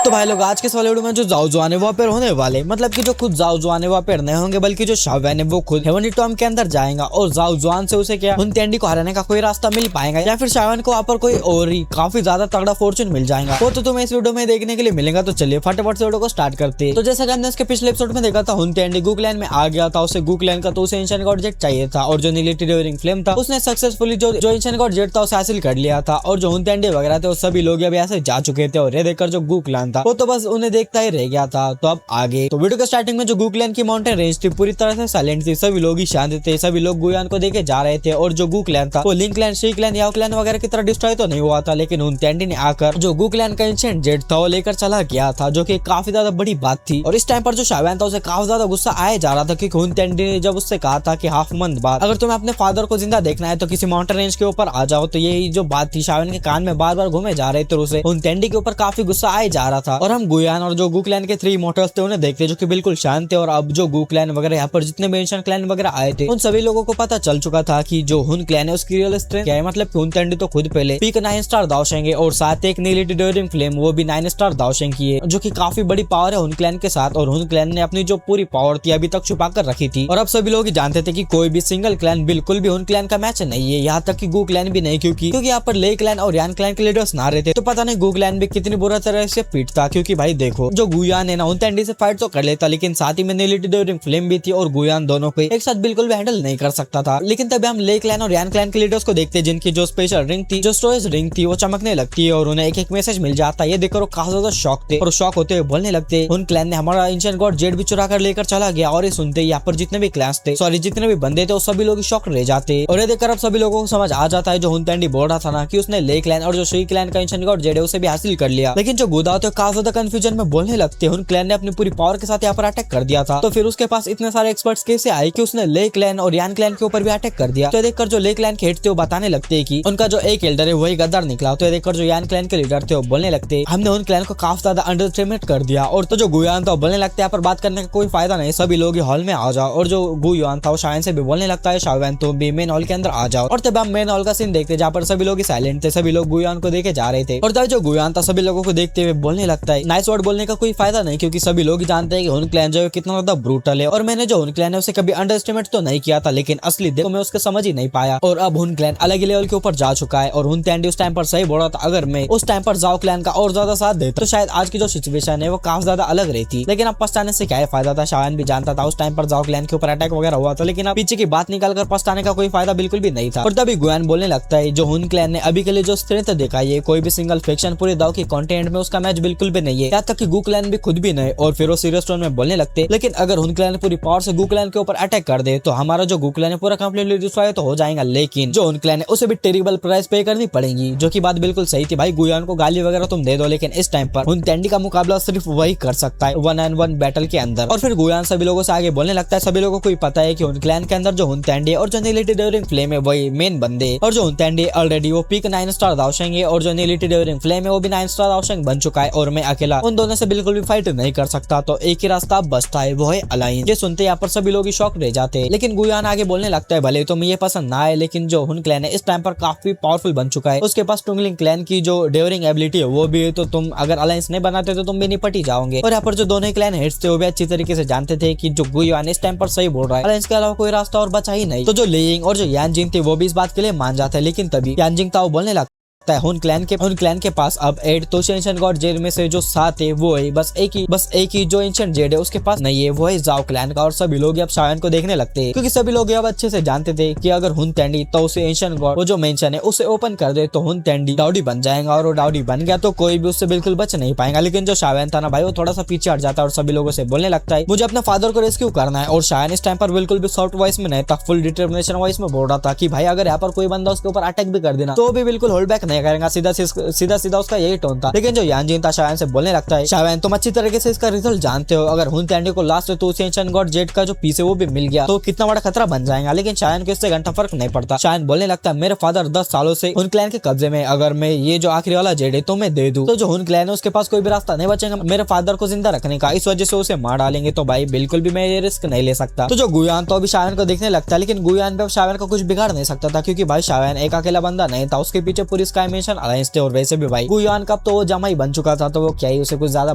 तो भाई लोग आज के इस वाले वीडियो में जो जाओ जुआन है वो अपेयर होने वाले, मतलब कि जो खुद जाओ जुआन है वो अपेयर नहीं होंगे, बल्कि जो शाओवैन है वो खुद हेवनली टॉम के अंदर जाएगा और जाओ जुआन से उसे क्या हुनतेंडी को हराने का कोई रास्ता मिल पाएगा या फिर शाओवैन को वहाँ पर कोई और ही काफी ज्यादा तगड़ा फॉर्चून मिल जाएगा। वो तो तुम्हें इस वीडियो में देखने के लिए मिलेगा। तो चलिए फटाफट से वीडियो को स्टार्ट करते हैं। तो जैसा कि हमने इसके पिछले एपिसोड में देखा था, हुनतेंडी गूकलैंड में आ गया था, उसे गूकलैंड का तो उसे एंशिएंट गॉड जेट चाहिए था और जो नीली टिरिंग फ्लेम था उसने सक्सेसफुली जो एंशिएंट गॉड जेट था उसे हासिल कर लिया था। और जो हुनतेंडी वगैरह थे वो सभी लोग अभी ऐसे जा चुके थे और ये देखकर जो गूकलैंड था वो तो बस उन्हें देखता ही रह गया था। तो अब आगे तो वीडियो के स्टार्टिंग में जो गूकलैंड की माउंटेन रेंज थी पूरी तरह से साइलेंट थी, सभी लोग ही शांत थे, सभी लोग गुयान को देखे जा रहे थे। और जो गूकलैंड था वो लिंकलैंड, शीकलैंड, याओकलैंड वगैरह की तरह डिस्ट्रॉय तो नहीं हुआ था, लेकिन हुनतेंडी ने आकर जो गूकलैंड का एंशिएंट जेट था वो लेकर चला गया था, जो कि काफी ज्यादा बड़ी बात थी। और इस टाइम पर जो शाओवैन था उसे काफी ज्यादा गुस्सा आया जा रहा था, क्योंकि हुनतेंडी ने जब उससे कहा था कि हाफ मंथ बाद अगर तुम्हें अपने फादर को जिंदा देखना है तो किसी माउंटेन रेंज के ऊपर आ जाओ, तो यही जो बात थी शाओवैन के कान में बार बार घूमे जा रहे थे। उसे हुनतेंडी के ऊपर काफी गुस्सा आया जा रहा था। और हम गुयान और जो गूकलैंड के 3 इमॉर्टल्स थे उन्हें देखते जो कि बिल्कुल शांत थे। और अब जो गूकलैंड वगैरह यहाँ पर जितने भी एंशिएंट क्लैन वगैरह आए थे उन सभी लोगों को पता चल चुका था कि जो हुन क्लैन है उसकी रियल स्ट्रेंथ क्या है। मतलब कि हुनतेंडी तो खुद पहले पीक 9 स्टार दाओशेंग है और साथ एक नीली टिरिंग फ्लेम वो भी 9 स्टार दाओशेंग की है, जो कि काफी बड़ी पावर है हुन क्लैन के साथ। और हुन क्लैन ने अपनी जो पूरी पावर थी अभी तक छुपा कर रखी थी। और अब सभी लोग जानते थे कि कोई भी सिंगल क्लैन बिल्कुल भी हुन क्लैन का मैच नहीं है, यहाँ तक कि गूकलैंड भी नहीं, क्योंकि यहाँ पर ले क्लैन और यान क्लैन के लीडर्स ना रहे थे। तो पता नहीं गूकलैंड भी कितनी बुरा तरह से पीटता, क्योंकि भाई देखो जो गुयान है ना हुनतेंडी से फाइट तो कर लेता, लेकिन साथ ही में नीली टिरिंग फ्लेम भी थी और गुयान दोनों को एक साथ बिल्कुल भी हैंडल नहीं कर सकता था। लेकिन तभी हम ले क्लैन और यान क्लैन के लीडर्स को देखते हैं, जिनकी जो स्पेशल रिंग थी, जो स्टोरेज रिंग थी वो चमकने लगती है और उन्हें एक एक मैसेज मिल जाता है। ये देखकर वो काफी ज्यादा शॉक थे और शॉक होते हुए बोलने लगते हुन क्लैन ने हमारा एंशिएंट गॉड जेट भी चुरा कर लेकर चला गया। और ये सुनते यहाँ पर जितने भी क्लैंस थे, सॉरी जितने भी बंदे थे, वो सभी लोग शॉक रह जाते। और ये देखकर अब सभी लोगों को समझ आ जाता है जो हुनतेंडी बोल रहा था ना कि उसने ले क्लैन और जो शी क्लैन का एंशिएंट गॉड जेट है उसे भी हासिल कर लिया। लेकिन जो गुदा होते काफी ज्यादा कंफ्यूजन में बोलने लगते हुन क्लैन ने अपनी पूरी पावर के साथ यहाँ पर अटैक कर दिया था, तो फिर उसके पास इतने सारे एक्सपर्ट्स कैसे आए कि उसने ले क्लैन और यान क्लैन के ऊपर भी अटैक कर दिया। तो देखकर जो ले क्लैन के हेड थे वो बताने लगते हैं कि उनका जो एक एल्डर है वही गद्दार निकला। तो देखकर जो यान क्लैन के लीडर थे वो बोलने लगते हमने उन क्लैन को काफी ज्यादा अंडर एस्टिमेट कर दिया। और तो जो गुयान था बोलने लगता है यहाँ पर बात करने का कोई फायदा नहीं, सभी लोग हॉल में आ जाओ। और जो गुयान था वो शाओवैन से भी बोलने लगता है शाओवैन तुम भी मेन हॉल के अंदर आ जाओ। और तब हम मेन हॉल का सीन देखते जहाँ पर सभी लोग साइलेंट थे, सभी लोग गुयान को देखे जा रहे थे। और तब जो गुयान था सभी लोगों को देखते हुए बोलने लगता है नाइस वर्ड बोलने का कोई फायदा नहीं, क्योंकि सभी लोग जानते हैं कि हुन क्लैन जो है कितना ज्यादा ब्रूटल है। और मैंने जो हुन क्लैन है उसे कभी अंडर एस्टिमेट तो नहीं किया था, लेकिन असली देखो मैं उसके समझ ही नहीं पाया। और अब हुन क्लैन अलग ही लेवल के ऊपर जा चुका है। और हुनतेंडी उस टाइम पर सही बोल रहा था, अगर मैं उस टाइम पर जाओ क्लैन का और ज्यादा साथ देता तो शायद आज की जो सिचुएशन है वो काफी ज्यादा अलग रहती। लेकिन अब पछताने से क्या फायदा था, शाओवैन भी जानता था उस टाइम पर जाओ क्लैन के ऊपर अटैक वगैरह हुआ था, लेकिन अब पीछे की बात निकालकर पछताने का कोई फायदा बिल्कुल भी नहीं था। और तभी गुयान बोलने लगता है जो हुन क्लैन ने अभी के लिए जो स्ट्रेंथ दिखाई है, कोई भी सिंगल फैक्शन पूरे दाव की कंटेंट में उसका मैच बिल्कुल भी नहीं है, यहाँ तक कि गूकलैंड भी खुद भी नहीं। और फिर वो सीरियस टोन में बोलने लगते लेकिन अगर हुन क्लैन पूरी पावर से गूकलैंड के ऊपर अटैक कर दे तो हमारा जो गूकलैंड है पूरा कंप्लीटली डिस्ट्रॉय तो हो जाएगा, लेकिन जो हुन क्लैन है उसे भी टेरिबल प्राइस पे करनी पड़ेगी। जो की बात बिल्कुल सही थी, भाई गुयान को गाली वगैरह तुम दे दो, लेकिन इस टाइम पर हुनतेंडी का मुकाबला सिर्फ वही कर सकता है 1-on-1 बैटल के अंदर। और फिर गुयान सभी लोगों से आगे बोलने लगता है सभी लोगों को पता है कि हुन क्लैन के अंदर जो हुनतेंडी और जो नीली टिरिंग फ्लेम है वही मेन बंदे। और जो हुनतेंडी ऑलरेडी वो पीक 9 स्टार दाओशेंग है और जो नीली टिरिंग फ्लेम है वो भी 9 स्टार दाओशेंग बन चुका है। और मैं अकेला उन दोनों से बिल्कुल भी फाइट नहीं कर सकता, तो एक ही रास्ता बचता है वो है अलायंस। ये सुनते यहाँ पर सभी लोग शॉक रह जाते हैं। लेकिन गुयान आगे बोलने लगता है भले तो मुझे पसंद ना आए, लेकिन जो हुन क्लैन है इस टाइम पर काफी पावरफुल बन चुका है, उसके पास टुंगलिंग क्लैन की जो डेयरिंग एबिलिटी है वो भी है, तो तुम अगर अलायंस नहीं बनाते तो तुम भी निपट ही जाओगे। और यहाँ पर जो दोनों क्लैन हेड्स थे वो भी अच्छी तरीके से जानते थे कि जो गुयान इस टाइम पर सही बोल रहा है, अलायंस के अलावा कोई रास्ता और बचा ही नहीं। तो जो लेइंग और जो यानजिंग थे वो भी इस बात के लिए मान जाते हैं। लेकिन तभी यानजिंग था वो बोलने लगता है हुन क्लैन के पास अब 8 तो एंशिएंट गॉड जेड में से जो 7 है वो है, बस एक ही जो एंशिएंट जेड है उसके पास नहीं है, वो है जाओ क्लैन का। और सभी लोग अब शाओवैन को देखने लगते हैं, क्योंकि सभी लोग अब अच्छे से जानते थे कि अगर हुनतेंडी तो उसे एंशिएंट गॉड वो जो मेंशन है उसे ओपन कर दे तो हुनतेंडी डाउडी बन जाएगा। और वो डाउडी बन गया तो कोई भी उससे बिल्कुल बच नहीं पाएगा। लेकिन जो शाओवैन था ना भाई वो थोड़ा सा पीछे हट जाता है और सभी लोगों से बोलने लगता है मुझे अपने फादर को रेस्क्यू करना है। और शाओवैन इस टाइम पर बिल्कुल भी सॉफ्ट वॉइस में नहीं था, फुल डिटर्मिनेशन वॉइस में बोल रहा था कि भाई अगर यहाँ पर कोई बंदा उसके ऊपर अटैक भी कर देना तो भी बिल्कुल होल्ड बैक नहीं करेगा, सीधा उसका यही टोन था। लेकिन जो यानजिन था शाओवैन से बोलने लगता है शाओवैन तुम अच्छी तरीके से इसका रिजल्ट जानते हो, अगर हुनतेंडी को लास्ट तो उसे एंशिएंट गॉड जेट का जो पीस है वो भी मिल गया तो कितना बड़ा खतरा बन जाएगा। लेकिन शाओवैन को इससे घंटा फर्क नहीं पड़ता। शाओवैन बोलने लगता है मेरे फादर 10 सालों से हुन क्लैन के कब्जे में, अगर मैं ये जो आखिरी वाला जेड है तो मैं दे दूं तो जो हुन क्लैन है उसके पास कोई भी रास्ता नहीं बचेगा मेरे फादर को जिंदा रखने का, इस वजह से उसे मार डालेंगे। तो भाई बिल्कुल भी मैं ये रिस्क नहीं ले सकता। तो जो गुयान तो अभी शाओवैन को देखने लगता है, लेकिन गुयान पे शाओवैन को कुछ बिगाड़ नहीं सकता था, क्योंकि भाई शाओवैन एक अकेला बंदा नहीं था, उसके पीछे पूरी स्काई स्काई मिशन अलायंस थे। और वैसे भी भाई गुयान का तो वो जमा ही बन चुका था, तो वो क्या ही उसे कुछ ज्यादा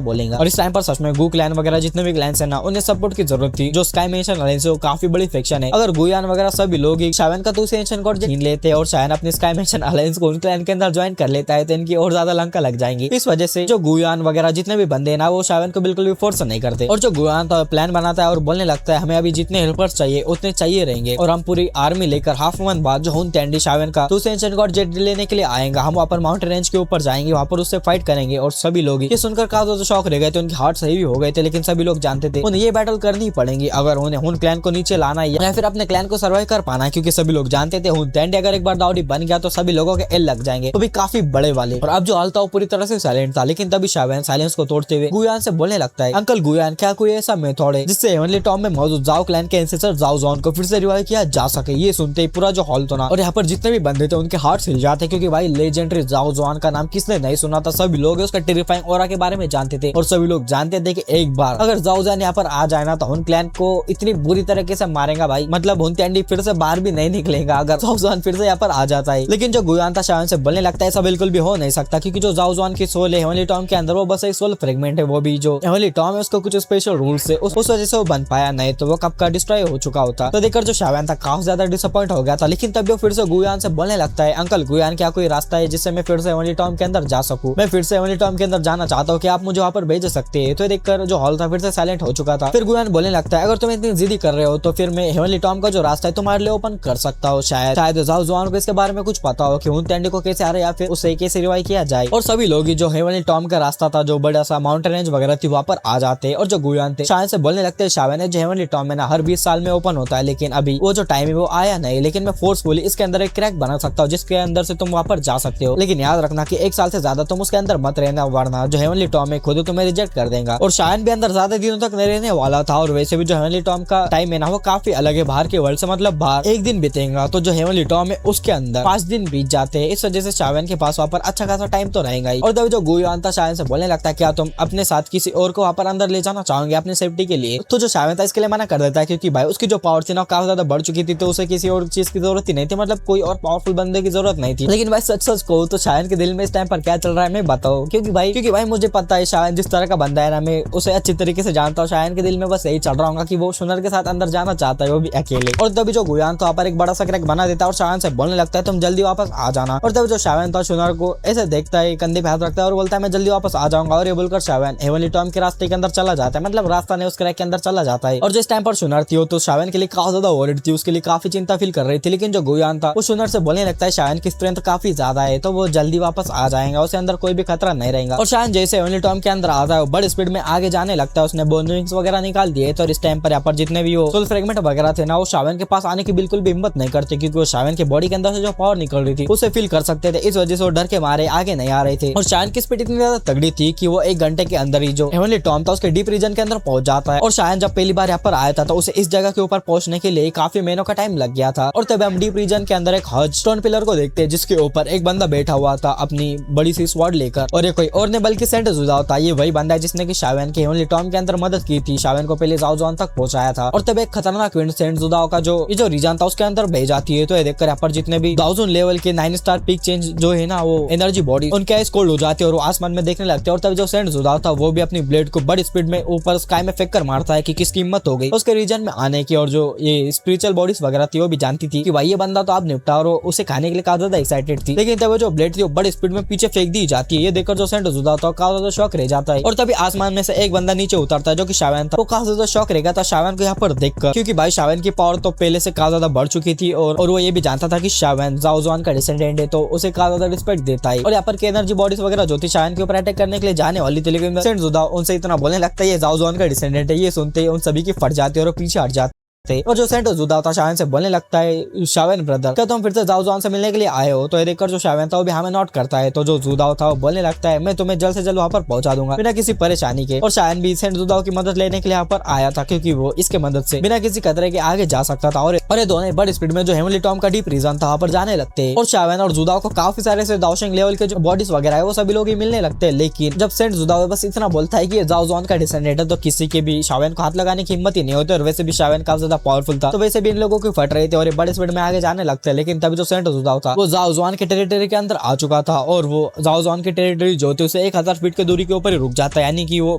बोलेंगे। और इस टाइम पर सच में गू क्लैन वगैरह जितने भी क्लैंस है ना, उन्हें सपोर्ट की जरूरत थी। जो स्काई मिशन अलायंस है वो काफी बड़ी फैक्शन है। अगर गुयान वगैरह सभी लोग शावन का दूसरे एंशन कोड छीन लेते और शायन अपने स्काई मिशन अलायंस को उन क्लैन के अंदर ज्वाइन कर लेता है, तो इनकी और ज्यादा लंका लग जाएंगी। इस वजह से जो गुयान वगैरह जितने भी बंदे ना, वो शावन को बिल्कुल भी फोर्स नहीं करते। और जो गुयान तो प्लान बनाता है और बोलने लगता है हमें अभी जितने हेल्पर्स चाहिए उतने चाहिए रहेंगे, और हम पूरी आर्मी लेकर हाफ मंथ बाद जो हुन टैंडी शावन का दूसरे एंशन कोड जेट लेने के लिए आएगा। हम वहाँ पर माउंटेन रेंज के ऊपर जाएंगे, वहाँ पर उससे फाइट करेंगे। और सभी लोग ये सुनकर काफी शौक रह गए थे, उनके हार्ट सही भी हो गए थे। लेकिन सभी लोग जानते थे उन्हें ये बैटल करनी पड़ेगी अगर उन्हें हुन क्लैन को नीचे लाना है या फिर अपने क्लैन को सर्वाइव कर पाना है, क्योंकि सभी लोग जानते थे हुन टैंडी अगर एक बार दाऊडी बन गया तो सभी लोगों के एल लग जाएंगे, वो भी काफी बड़े वाले। और अब जो हाल था वो पूरी तरह से साइलेंट था। लेकिन तभी शावन साइलेंस को तोड़ते हुए गुयान से बोलने लगता है, अंकल गुयान क्या कोई ऐसा मेथड है जिससे हेवनली टॉम में मौजूद जाओ क्लैन के एंसेस्टर जाओ जॉन को फिर से रिवाइव किया जा सके। ये सुनते ही पूरा जो हॉल था ना, और यहाँ पर जितने भी बंदे थे उनके हार्ट हिल जाते, क्योंकि भाई लेजेंडरी जाओ जॉन का नाम किसने नहीं सुना था। सभी लोग उसका टेरिफाइंग ऑरा के बारे में जानते थे, और सभी लोग जानते थे कि एक बार अगर जाओ जॉन यहाँ पर आ जाए ना, तो हुन क्लैन को इतनी बुरी तरीके से मारेगा भाई, मतलब हुन टैंडी फिर से बाहर भी नहीं निकलेगा अगर जाओ जॉन फिर से यहाँ पर आ जाता है। लेकिन जो गुयान था शावन से बोलने लगता है ऐसा बिल्कुल भी हो नहीं सकता, क्योंकि जो जाओ जॉन की सोल है हेवनली टॉम के अंदर वो बस एक सोल फ्रेगमेंट है, वो भी जो हेवनली टॉम है उसको कुछ स्पेशल रूल्स से उस वजह से वो बन पाया, नहीं तो वो कब का डिस्ट्रॉय हो चुका होता। तो देखकर जो शावन था काफी ज्यादा डिसअपॉइंट हो गया था। लेकिन तब वो फिर से गुयान से बोलने लगता है, अंकल गुयान क्या कोई रास्ता है जिससे मैं फिर से हेवनली टॉम के अंदर जा सकूं? मैं फिर से हेवनली टॉम के अंदर जाना चाहता हूँ, कि आप मुझे वहाँ पर भेज सकते हैं? तो देखकर जो हॉल था फिर से साइलेंट हो चुका था। फिर गुयान बोलने लगता है, अगर तुम इतनी जिद्दी कर रहे हो तो फिर मैं हेवनली टॉम का जो रास्ता है तुम्हारे लिए ओपन कर सकता हूँ। शायद जाओ जॉन को इसके बारे में कुछ पता हो कि हुन टैंडी को कैसे आ रहे या फिर उसे कैसे रिवाइव किया जाए। और सभी लोग जो हेवनली टॉम का रास्ता था, जो बड़ा सा माउंटेन रेंज वगैरह थी, वहाँ पर आ जाते। और जो गुयान थे शायद से बोलने लगते हैं, शावन है जो हेवनली टॉम है ना हर 20 साल में ओपन होता है, लेकिन अभी वो जो टाइम है वो आया नहीं। लेकिन मैं फोर्सफुली इसके अंदर एक क्रैक बना सकता हूँ जिसके अंदर से तुम वहाँ पर जा सकते हो। लेकिन याद रखना कि 1 साल से ज्यादा तुम उसके अंदर मत रहना, वरना जो हेवनली टॉम है खुद तुम्हें रिजेक्ट कर देगा। और शायन भी अंदर ज्यादा दिनों तक नहीं रहने वाला था। और वैसे भी जो हेवनली टॉम का टाइम है ना वो काफी अलग है बाहर के वर्ल्ड से, मतलब बाहर 1 दिन बीतेगा तो जो हेवनली टॉम है उसके अंदर 5 दिन बीत जाते हैं। इस वजह से शावन के पास वहाँ पर अच्छा खासा टाइम तो रहेगा ही। और तभी जो गुयान था शावन से बोलने लगता है, क्या तुम अपने साथ किसी और को वहाँ पर अंदर ले जाना चाहोगे अपनी सेफ्टी के लिए? तो जो शावन था इसके लिए मना कर देता है, क्योंकि भाई उसकी जो पावर थी ना काफी ज्यादा बढ़ चुकी थी, तो उसे किसी और चीज की जरूरत ही नहीं थी, मतलब कोई और पावरफुल बंदे की जरूरत नहीं थी। लेकिन भाई सच सच को तो शावन के दिल में इस टाइम पर क्या चल रहा है मैं बताओ, क्योंकि भाई मुझे पता है शावन जिस तरह का बंदा है ना, मैं उसे अच्छी तरीके से जानता हूँ। शावन के दिल में बस यही चल रहा होगा कि वो सुनर के साथ अंदर जाना चाहता है, वो भी अकेले। और तभी जो गुयान था वहाँ पर एक बड़ा सा क्रैक बना देता है और शावन से बोलने लगता है तुम जल्दी वापस आ जाना। और तभी जो शावन था सुनर को ऐसे देखता है, कंधे पे हाथ रखता है और बोलता है मैं जल्दी वापस आ जाऊंगा। और ये बोलकर शावन हेवनली टॉम के रास्ते के अंदर चला जाता है, मतलब रास्ता नहीं उस क्रैक के अंदर चला जाता है। और जिस टाइम पर सुनर थी वो तो शावन के लिए काफी ज्यादा वॉरिड थी, उसके लिए काफी चिंता फील कर रही थी। लेकिन जो गुयान था वो सुनर से बोलने लगता है शावन की स्ट्रेंथ काफी ज्यादा है, तो वो जल्दी वापस आ जाएगा, उसे अंदर कोई भी खतरा नहीं रहेगा। और शावन जैसे हेवनली टॉम के अंदर आता है वो बड़ी स्पीड में आगे जाने लगता है, उसने बोन विंग्स वगैरह निकाल दिए। तो इस टाइम पर यहाँ पर जितने भी वो सोल फ्रेगमेंट वगैरह थे ना, वो शावन के पास आने की बिल्कुल भी हिम्मत नहीं करते, क्योंकि वो शावन के बॉडी के अंदर से जो पावर निकल रही थी उसे फील कर सकते थे। इस वजह से वो डर के मारे आगे नहीं आ रहे थे। और शावन की स्पीड इतनी ज्यादा तगड़ी थी कि वो 1 घंटे के अंदर ही जो हेवनली टॉम था उसके डीप रीजन के अंदर पहुंच जाता है। और शावन जब पहली बार यहाँ पर आया था तो उसे इस जगह के ऊपर पहुंचने के लिए काफी महीनों का टाइम लग गया था। और तब हम डीप रीजन के अंदर एक हज स्टोन पिलर को देखते हैं, जिसके ऊपर एक बंदा बैठा हुआ था अपनी बड़ी सी स्वॉर्ड लेकर, और ये कोई और ने बल्कि सेंट जुदाओ था। ये वही बंदा है जिसने कि शावन के हेवनली टॉम के अंदर मदद की थी, शावन को पहले जाओ जॉन तक पहुंचाया था। और तब एक खतरनाक विंड सेंट जुदाओ का जो रीजन था उसके अंदर भेज जाती है। तो ये देखकर यहाँ पर जितने भी 1000 लेवल के 9 स्टार पीक चेंज जो है ना, वो एनर्जी बॉडी उनके आइस कोल्ड हो जाती है और वो आसमान में देखने लगते हैं। और तब जो सेंट जुदाओ था वो भी अपनी ब्लेड को बड़ी स्पीड में ऊपर स्काई में फेंक कर मारता है कि किसकी हिम्मत हो गई उसके रीजन में आने की। और जो ये स्पिरिचुअल बॉडीज वगैरह थी वो भी जानती थी कि भाई ये बंदा तो आप निपटा, और उसे खाने के लिए काफी ज्यादा एक्साइटेड थी। लेकिन तब जो ब्लेड थी वो बड़ी स्पीड में पीछे फेंक दी जाती है। ये देखकर जो सेंट जुदा था काफी ज्यादा शॉक रह जाता है। और तभी आसमान में से एक बंदा नीचे उतरता है जो कि शावन था। वो काफी ज्यादा शॉक रहेगा था शावन को यहाँ पर देखकर, क्योंकि भाई शावन की पावर तो पहले से काफी ज्यादा बढ़ चुकी थी। और वो ये भी जानता था कि शावन जाओ जॉन का डिसेंडेंट है, तो उसे काफी ज्यादा रिस्पेक्ट देता है। और यहाँ पर की एनर्जी बॉडीज वगैरह जो थी शावन के ऊपर अटैक करने के लिए जाने वाली थी, लेकिन सेंट जुदा उनसे इतना बोलने लगता है ये जाओ जॉन का डिसेंडेंट है। ये सुनते ही उन सभी की फट जाती है और पीछे हट जाती। और जो सेंट जुदा था शावन से बोलने लगता है, शावन ब्रदर क्या तुम फिर से जाओ जॉन से मिलने के लिए आए हो? तो ये देखकर जो शावन था वो भी हमें नोट करता है। तो जो जुदा था वो बोलने लगता है मैं तुम्हें जल्द से जल्द वहाँ पर पहुंचा दूंगा बिना किसी परेशानी के। और शावन भी सेंट जुदा की मदद लेने के लिए यहाँ पर आया था, क्योंकि वो इसके मदद से बिना किसी खतरे के आगे जा सकता था। और ये दोनों बड़ी स्पीड में जो हेवनली टॉम का डीप रीजन था वहाँ पर जाने लगते हैं। और शावन और जुदा को काफी सारे से दाउशिंग लेवल के जो बॉडीज वगैरह है वो सभी लोग ही मिलने लगते हैं। लेकिन जब सेंट जुदा बस इतना बोलता है कि ये जाओ जॉन का डिसेंडेंट है, तो किसी के भी शावन को हाथ लगाने की हिम्मत ही नहीं होती। और वैसे भी शावन काफी ज्यादा पावरफुल था, तो वैसे भी इन लोगों की फट रही थी और ये बड़े स्पीड में आगे जाने लगते हैं। लेकिन तभी जो सेंट जुदाव था वो जाओ जुआन के टेरिटरी के अंदर आ चुका था और वो जाओ जुआन की टेरिटरी जो थी उसे 1000 फीट की दूरी के ऊपर ही रुक जाता है, यानी कि वो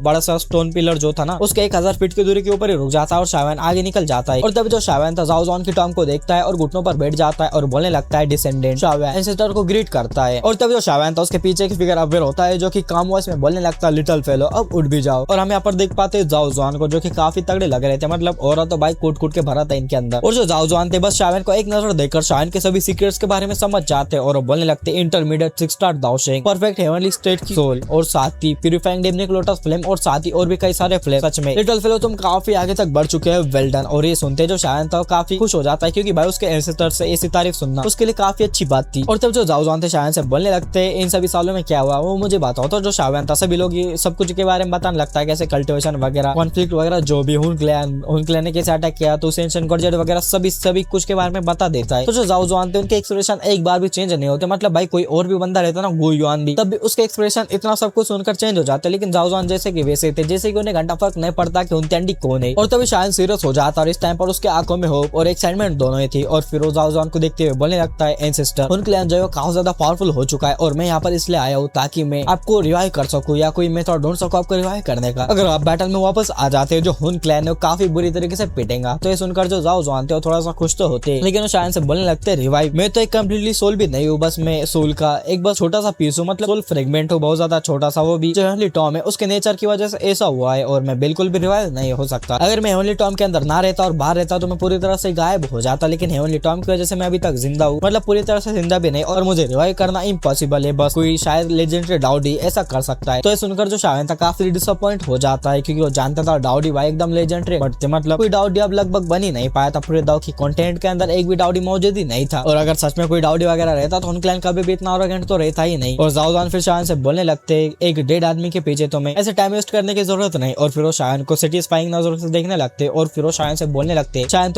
बड़ा सा स्टोन पिलर जो था ना उसके 1000 फीट की दूरी के ऊपर ही रुक जाता है और शावन आगे निकल जाता है। और तभी जो शावन था जाओ जुआन की टॉम को देखता है और घुटनों पर बैठ जाता है और बोलने लगता है डिसेंडेंट। शावन एंसेस्टर को ग्रीट करता है और तभी जो शावन था उसके पीछे एक फिगर अवेयर होता है जो कि काम वॉइस में बोलने लगता है लिटिल फेलो अब उठ भी जाओ। और हम यहाँ पर देख पाते हैं जाओ जुआन को जो कि काफी तगड़े लग रहे थे, मतलब और तो भाई कूट कूट के भरा था इनके अंदर। और जो जाओ जुआन थे बस शावन को एक नजर देखकर शावन के सभी सीक्रेट्स के बारे में समझ जाते हैं और बोलने लगते हैं इंटरमीडिएट 6 स्टार दाओशिंग, परफेक्ट हेवनली स्टेट की सोल और साथ ही प्यूरिफाइंग डेमनिक लोटस फ्लेम और साथ ही और भी कई सारे फ्लेम। सच में लिटिल फेलो तुम काफी आगे तक बढ़ चुके हो, वेल डन। और ये सुनते जो शावन था काफी खुश हो जाता है क्योंकि भाई उसके एंसेस्टर से ऐसी तारीफ सुनना उसके लिए काफी अच्छी बात थी। और तब जो जाओ जुआन थे शावन से बोलने लगते हैं इन सभी सालों में क्या हुआ वो मुझे बताओ। तो जो शावन था सभी लोग ये सब कुछ के बारे में बताने लगता है, कैसे कल्टिवेशन वगैरह कॉन्फ्लिक्ट वगैरह जो भी हुन क्लैन ने कैसे अटैक किया, तो एंशिएंट गॉड वगैरह सभी कुछ के बारे में बता देता है। तो जो जाओ जुआन थे उनके एक्सप्रेशन एक बार भी चेंज नहीं होते, मतलब भाई कोई और भी बंदा रहता ना गु युआन भी, तब भी उसके एक्सप्रेशन इतना सब कुछ सुनकर चेंज हो जाते, लेकिन जाओ जुआन जैसे कि वैसे थे, जैसे कि उन्हें घंटा फर्क नहीं पड़ता कि हुनतेंडी कौन है। और तभी शायद सीरियस हो जाता और इस टाइम पर उसके आंखों में होप और एक्साइटमेंट दोनों ही थी। और फिर वो जाओ जुआन को देखते हुए बोलने लगता है एंसेस्टर हुन क्लैन जो है काफी ज्यादा पावरफुल हो चुका है और मैं यहाँ पर इसलिए आया हूँ ताकि मैं आपको रिवाइव कर सकूँ या कोई मेथड ढूंढ सकूँ आपको रिवाइव करने का। अगर आप बैटल में वापस आ जाते हैं जो हुन क्लैन है काफी बुरी तरीके से पिटेगा। तो ये सुनकर जो जाओ जुआन थे थोड़ा सा खुश तो होते, लेकिन वो शायद से बोलने लगते रिवाइव, मैं तो एक कम्प्लीटली सोल भी नहीं हूँ, बस मैं सोल का एक बस छोटा सा पीस हूँ, मतलब सोल फ्रेगमेंट हूँ, बहुत ज्यादा छोटा सा, वो भी जो हेवनली टॉम है उसके नेचर की वजह से ऐसा हुआ है और मैं बिल्कुल भी रिवाइव नहीं हो सकता। अगर मैं हेवनली टॉम के अंदर ना रहता और बाहर रहता तो मैं पूरी तरह से गायब हो जाता, लेकिन हेवनली टॉम की वजह से मैं अभी तक जिंदा हूँ, मतलब पूरी तरह से जिंदा भी नहीं, और मुझे रिवाइव करना इम्पॉसिबल है, बस कोई शायद लेजेंडरी डाउडी ऐसा कर सकता है। तो ये सुनकर जो शायद था काफी डिसअपॉइंट हो जाता है क्योंकि वो जानता था डाउडी भाई एकदम लेजेंडरी बढ़ते, मतलब कोई डाउडी अब लगभग बन ही नहीं पाया था, पूरे दाव की कंटेंट के अंदर एक भी डाउडी मौजूद ही नहीं था। और अगर सच में कोई डाउडी वगैरह रहता तो हुन क्लैन कभी भी इतना आरोगेंट तो रहता ही नहीं। और जाओ जुआन फिर शायद से बोलने लगते एक डेड आदमी के पीछे तुम्हें ऐसे टाइम वेस्ट करने की जरूरत नहीं। और फिर वो शायद को सेटिस्फाइंग नजर से देखने लगते और फिर वो शायद से बोलने लगते शायद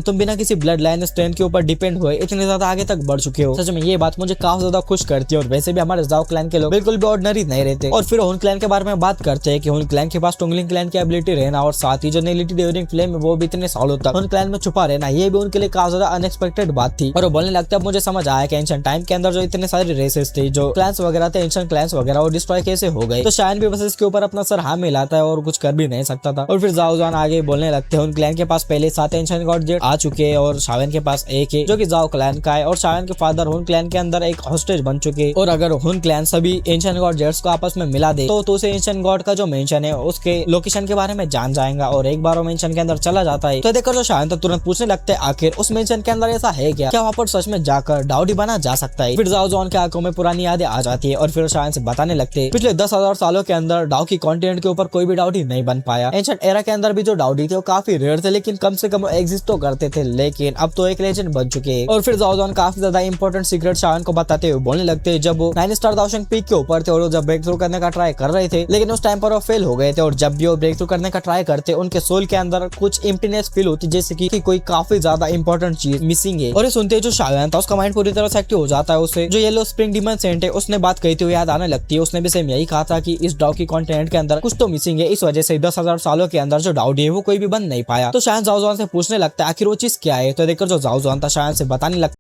तुम बिना किसी ब्लड लाइन स्ट्रेंथ के ऊपर डिपेंड हुए इतने ज्यादा आगे तक बढ़ चुके हो। सच में ये बात मुझे काफी ज्यादा खुश करती है और वैसे भी हमारे जाओ क्लैन के लोग बिल्कुल भी ऑर्डिनरी नहीं रहते। और फिर हुन क्लैन के बारे में बात करते हैं कि हुन क्लैन के पास टोंगलिंग क्लैन की एबिलिटी रहना और साथ ही जो नेलिटी ड्यूरिंग फ्लेम वो भी इतने सालों तक हुन क्लैन में छुपा रहना, ये भी उनके लिए काफी ज्यादा अनएक्सपेक्टेड बात थी। और वो बोलने लगता है मुझे समझ आया कि एंशिएंट टाइम के अंदर जो इतने सारे रेसेस थे जो क्लैंस वगैरह थे एंशिएंट क्लैंस वगैरह वो डिस्ट्रॉय कैसे हो गए। तो शायद भी बस इसके ऊपर अपना सर हाँ मिलाता है और कुछ कर भी नहीं सकता था। और फिर जाओ जुआन आगे बोलने लगते हैं उन क्लैन के पास पहले 7 एंशिएंट गॉड जेट आ चुके हैं और शावन के पास एक है जो कि जाओ क्लैन का है, और शावन के फादर हुन क्लैन के अंदर एक हॉस्टेज बन चुके। और अगर हुन क्लैन सभी एंशिएंट गॉड जेट्स को आपस में मिला दे तो उसे एंशिएंट गॉड का जो मेंशन है उसके लोकेशन के बारे में जान जाएगा और एक बार वो मेंशन के अंदर चला जाता है। तो देखकर जो शायद तुरंत पूछने लगते हैं आखिर उस मेंशन के अंदर ऐसा है क्या वहाँ पर सच में जाकर डाउडी बना जा सकता है। फिर जाओ जुआन के आंखों में पुरानी यादें आ जाती है और फिर शायद से बताने लगते हैं पिछले 10,000 सालों के अंदर डाउ की कॉन्टिनेंट के ऊपर कोई भी डाउडी नहीं बन पाया। एंशिएंट एरा के अंदर भी जो डाउडी थे वो काफी रेयर थे, लेकिन कम से कम एग्जिस्ट तो करते थे, लेकिन अब तो एक लेजेंड बन चुके हैं। और फिर जाओ जुआन काफी ज्यादा इंपॉर्टेंट सीक्रेट शावन को बताते हुए बोलने लगते हैं जब वो 9 स्टार दाओशिंग पीक के ऊपर थे और वो जब ब्रेक थ्रू करने का ट्राई कर रहे थे, लेकिन उस टाइम पर वो फेल हो गए थे। और जब भी वो ब्रेक थ्रू करने का ट्राई करते उनके सोल के अंदर कुछ एम्प्टीनेस फील होती, जैसे कि कोई काफी ज्यादा इंपॉर्टेंट चीज मिसिंग है। और ये सुनते जो शावन था उसका माइंड पूरी तरह से एक्टिव हो जाता है। उसे जो येलो स्प्रिंग डीमन सेंट है उसने बात कहते हुए याद आने लगती है, उसने भी सेम यही कहा था कि इस डाउ की कॉन्टिनेंट के अंदर कुछ तो मिसिंग है, इस वजह से 10,000 सालों के अंदर जो डाउडी है वो कोई भी बन नहीं पाया। तो शायद जाओ जुआन से पूछने लगता है आखिर वो चीज क्या है। तो देखकर जो जाओ जुआन था शायद से बताने लगता